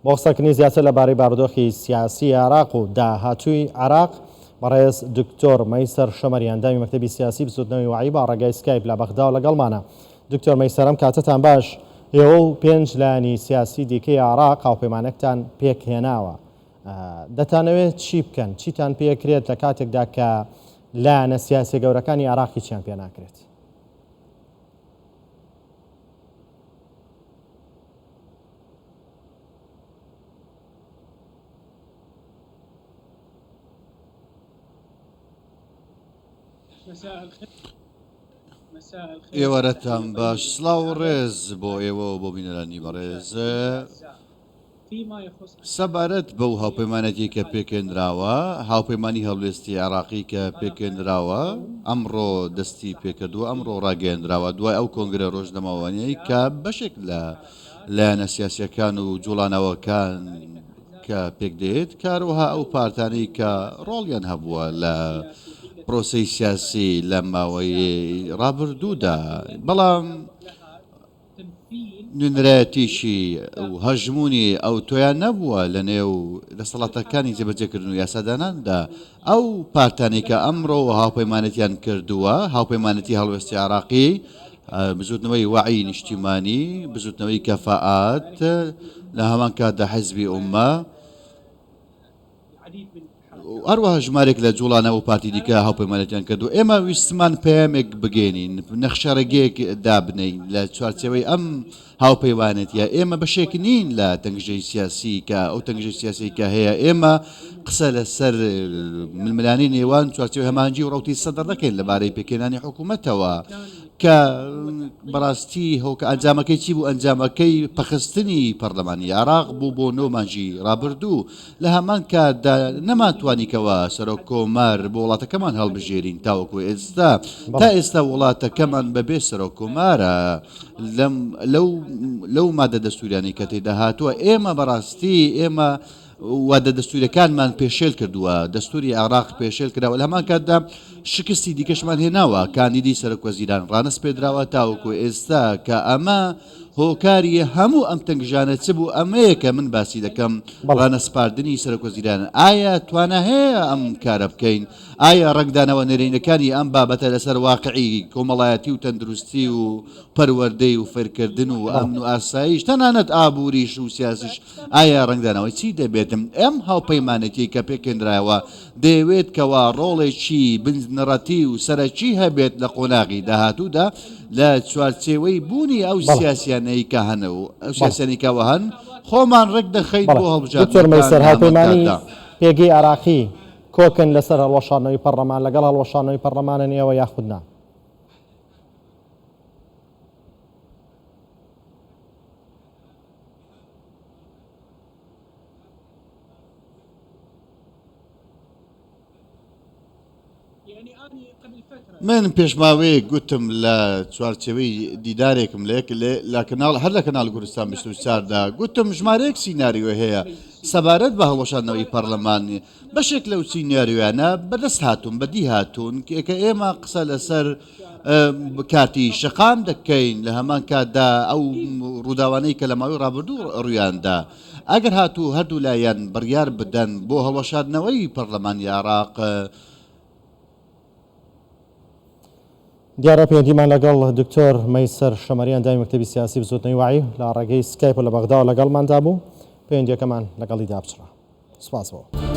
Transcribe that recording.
بۆ قسەکردنی زیاتر لەبارەی بارودۆخی سیاسی عێراق و داهاتووی عێراق بەڕێز دکتۆر مەیسەر شەمەریان دامی مەکتەبی سیاسی بزوتنەوەی وعی با ڕێگای سکایپ لە بەغدا لەگەڵمانە. دکتۆر مەیسەرم کاتتان باش. ئێوە و 5 لایەنی سیاسی دیکەی عێراق هاوپەیمانێکتان پێکهێناوە. دەتانەوێت چی بکەن؟ چیتان پێکرێت لە کاتێکدا کە لایەنە سیاسی گەورەکانی عێراقی چیان پێ ناکرێت؟ ئێوەرەتان باش. سڵاو و ڕێز بۆ ئێوە و بۆ بینەرانی بەڕێز. سەبارەت بەو هاوپەیمانەتی کە پێکێنراوە، هاوپەیمانی هەڵوێستی عێراقی کە پێکێنراوە ئەمڕۆ دەستی پێکردووە، ئەمڕۆ ڕاگەیەندراوە دوای ئەو کۆنگرە ڕۆژنەماوانەیە کە بەشێک لە لایەنە سیاسیەکان و جوڵانەوەکان کە پێکدێت کاروها ئەو پارتانەی کە ڕۆڵیان هەبووە لە پرۆسەی سیاسی لە ماوەی ڕابردوودا، بەڵام نوێنەرایەتیشی و هەژمونی ئەو تۆیان نەبووە لە نێو دەسەڵاتەکانی جێبەجێکردن و یاساداناندا. ئەو پارتانی کە ئەمڕۆ هاوپەیمانەتیان کردووە، هاوپەیمانەتی هەڵوێستی عێراقی، بزوتنەوەی وعی نیشتیمانی، بزوتنەوەی کەفاءات لە هەمان کاتدا حیزبی ئومە، هەروەها ژمارێک لە جوڵانە و پارتی دیکە هاوپەیمانەتیان کردو. ئێمە ویستمان پەیامێک بگەێنین، نەخشارەگەیەک دابنین لە چوارچەوەی ئەم هاوپەیوانەتیە. ئێمە بەشێک نین لە تەنگژەی سیاسی کە ئەو تەنگژەی سیاسی کە هەیە. ئێمە قسە لەسەر ململانی نێوان چوارچەوەی هەمانجی و ڕوتی سەدەر دەکەین لەبارەی پێکێنانی حکوومەتەوە کە بەڕاستی هۆکە ئەنجامەکەی چی بوو؟ ئەنجامەکەی پەخستنی پەرلەمانی عێراق بوو بۆ 9 مانجی ڕابردوو. لە هەمان کاتدا نەماتوانیکەوە سەرۆک کۆمار بۆ وڵاتەکەمان هەڵبژێرین تاوەکو ئێستا. تا ئێستا وڵاتەکەمان بەبێ سەرۆک کۆمارە لەو مادە دەستوریانی کە تێدا هاتووە. ئێمە بەڕاستی ئێمە وادە دەستوریەکانمان پێشێل کردووە، دەستوری عێراق پێشێل کراوە. لە هەمان کاتدا شکستی دیکەشمان هێناوە، کاندیدی سەرۆکوەزیران ڕانست پێدراوە تاوەکو ئێستا کە ئەمە هۆکاری هەموو ئەم تەنگژانە چ بوو؟ ئەمەیە کە من باسی دەکەم، ڕانەسپاردنی سەرۆکوەزیران. ئایا توانە هەیە ئەم کارە بکەین؟ ئایا ڕنگدانەوە نێرینەکانی ئەم بابەتە لەسەر واقعی کۆمەڵایەتی و تەندروستی و پەروەردەی و فێرکردن و ئەمن و ئاسایش، تەنانەت ئابووریش و سیاسیش، ئایا ڕنگدانەوەی چی دەبێتم؟ ئەم هاوپەیمانەتی کە پێکێنرایەوە دەیەوێت کەوا ڕۆڵێکی بنەڕەتی و سەرەکی هەبێت لە قۆناغی داهاتوودا لە چوارچێوەی بوونی ئەو سیاسیانەی کە هەنە و ئەو سیاسیانی کەوە هەن خۆمان ڕێک دەخەین بۆ هەڵبژاردن. دکتۆر مەیسەر، هاوپەیمانی پێگەی عێراقی کۆکن لەسەر هەڵوەشاندنەوەی پەرلەمان لەگەڵ هەڵوەشاندنەوەی پەرلەمانن ئێوە یاخودنا؟ من پێشماوەیە گوتم لە چوارچەوەی دیدارێکم هەر لە کەناڵ گورستان 24دا گوتم ژمارەیەک سیناریۆ هەیە سەبارەت بە هەڵوەشاندنەوەی پەرلەمانی. بەشێک لەو سیناریۆیانە بەدەست هاتوون، بەدی هاتوون کە ئێمە قسە لەسەر کاتی شەقام دەکەین لە هەمان کاتدا ئەو ڕووداوانەی کە لە ماوەی ڕابردوو ڕوویاندا. ئەگەر هاتوو هەردوو لایەن بڕیار بدەن بۆ هەڵوەشاندنەوەی پەرلەمانی عێراق، دیارە پێنجیمان لەگەڵ دکتۆر مەیسەر شەمەریان دامی مەکتەبی سیاسی بزوتنەوەی وعی لە ڕێگەی سکایپ لە بەغدا لەگەڵماندا بوو. پەیوەندیەکەمان لەگەڵی دابچڕە. سپاس بۆ.